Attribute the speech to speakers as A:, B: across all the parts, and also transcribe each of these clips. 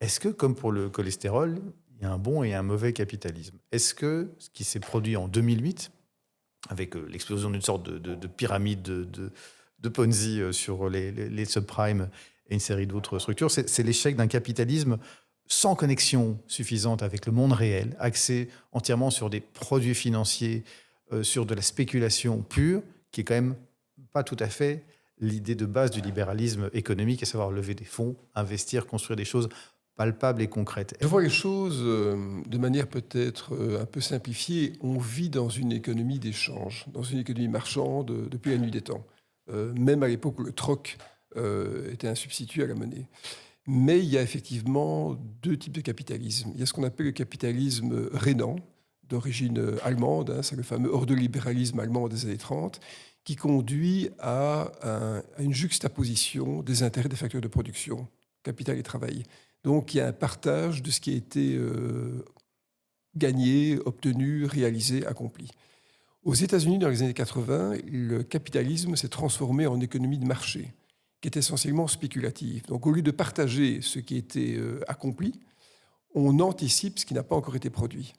A: Est-ce que, comme pour le cholestérol, il y a un bon et un mauvais capitalisme? Est-ce que ce qui s'est produit en 2008, avec l'explosion d'une sorte de pyramide de Ponzi sur les subprimes et une série d'autres structures, c'est l'échec d'un capitalisme sans connexion suffisante avec le monde réel, axé entièrement sur des produits financiers, sur de la spéculation pure, qui est quand même pas tout à fait l'idée de base du libéralisme économique, à savoir lever des fonds, investir, construire des choses palpables et concrètes.
B: Je vois les choses de manière peut-être un peu simplifiée. On vit dans une économie d'échange, dans une économie marchande depuis la nuit des temps. Même à l'époque où le troc était un substitut à la monnaie. Mais il y a effectivement deux types de capitalisme. Il y a ce qu'on appelle le capitalisme rénant, d'origine allemande, hein, c'est le fameux ordolibéralisme allemand des années 30, qui conduit à une juxtaposition des intérêts des facteurs de production, capital et travail. Donc il y a un partage de ce qui a été gagné, obtenu, réalisé, accompli. Aux États-Unis, dans les années 80, le capitalisme s'est transformé en économie de marché, qui est essentiellement spéculative. Donc au lieu de partager ce qui a été accompli, on anticipe ce qui n'a pas encore été produit.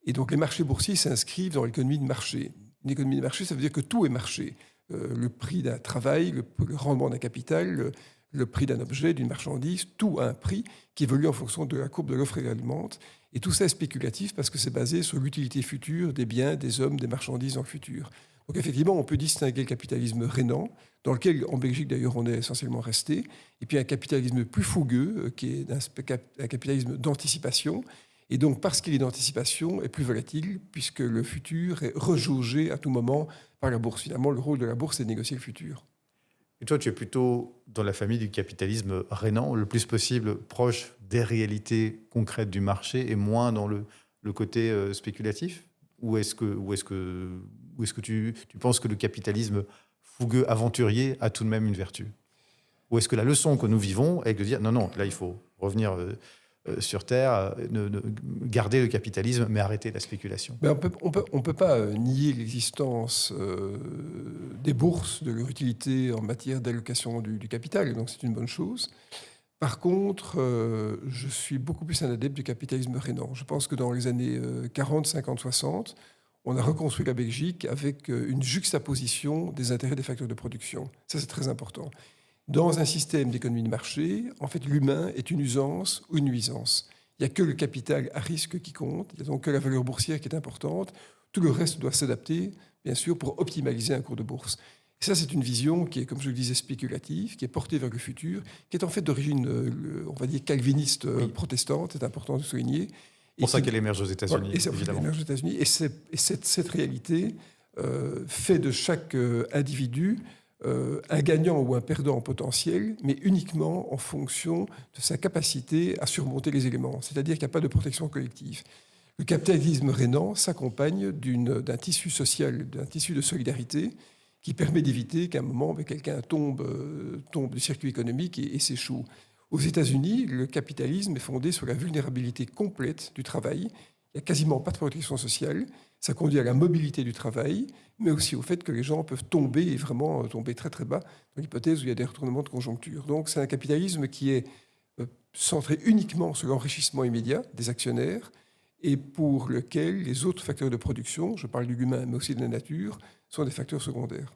B: Et donc les marchés boursiers s'inscrivent dans l'économie de marché. Une économie de marché, ça veut dire que tout est marché. Le prix d'un travail, le rendement d'un capital, le prix d'un objet, d'une marchandise, tout a un prix qui évolue en fonction de la courbe de l'offre et de la demande. Et tout ça est spéculatif parce que c'est basé sur l'utilité future des biens, des hommes, des marchandises dans le futur. Donc effectivement, on peut distinguer le capitalisme rénant, dans lequel, en Belgique d'ailleurs, on est essentiellement resté, et puis un capitalisme plus fougueux, qui est un capitalisme d'anticipation. Et donc, parce qu'il est d'anticipation, est plus volatile, puisque le futur est rejaugé à tout moment par la bourse. Finalement, le rôle de la bourse, c'est de négocier le futur.
A: Et toi, tu es plutôt dans la famille du capitalisme rénant, le plus possible proche des réalités concrètes du marché et moins dans le côté spéculatif? Ou est-ce que tu penses que le capitalisme fougueux, aventurier, a tout de même une vertu? Ou est-ce que la leçon que nous vivons est de dire non, non, là, il faut revenir sur Terre, garder le capitalisme, mais arrêter la spéculation?
B: Mais on peut pas nier l'existence des bourses, de leur utilité en matière d'allocation du capital, et donc c'est une bonne chose. Par contre, je suis beaucoup plus un adepte du capitalisme rénant. Je pense que dans les années 40, 50, 60, on a reconstruit la Belgique avec une juxtaposition des intérêts des facteurs de production. Ça, c'est très important. Dans un système d'économie de marché, en fait, l'humain est une usance ou une nuisance. Il n'y a que le capital à risque qui compte, il n'y a donc que la valeur boursière qui est importante. Tout le reste doit s'adapter, bien sûr, pour optimaliser un cours de bourse. Et ça, c'est une vision qui est, comme je le disais, spéculative, qui est portée vers le futur, qui est en fait d'origine, on va dire, calviniste
A: Oui.
B: protestante, c'est important de souligner.
A: C'est pour ça qu'elle émerge aux États-Unis,
B: Voilà, et c'est pour ça qu'elle
A: évidemment.
B: émerge aux États-Unis. Et cette réalité fait de chaque individu un gagnant ou un perdant potentiel, mais uniquement en fonction de sa capacité à surmonter les éléments. C'est-à-dire qu'il n'y a pas de protection collective. Le capitalisme rénant s'accompagne d'un tissu social, d'un tissu de solidarité qui permet d'éviter qu'à un moment, quelqu'un tombe du circuit économique et s'échoue. Aux États-Unis, le capitalisme est fondé sur la vulnérabilité complète du travail. Il n'y a quasiment pas de protection sociale. Ça conduit à la mobilité du travail, mais aussi au fait que les gens peuvent tomber, et vraiment tomber très très bas, dans l'hypothèse où il y a des retournements de conjoncture. Donc c'est un capitalisme qui est centré uniquement sur l'enrichissement immédiat des actionnaires et pour lequel les autres facteurs de production, je parle du humain mais aussi de la nature, sont des facteurs secondaires.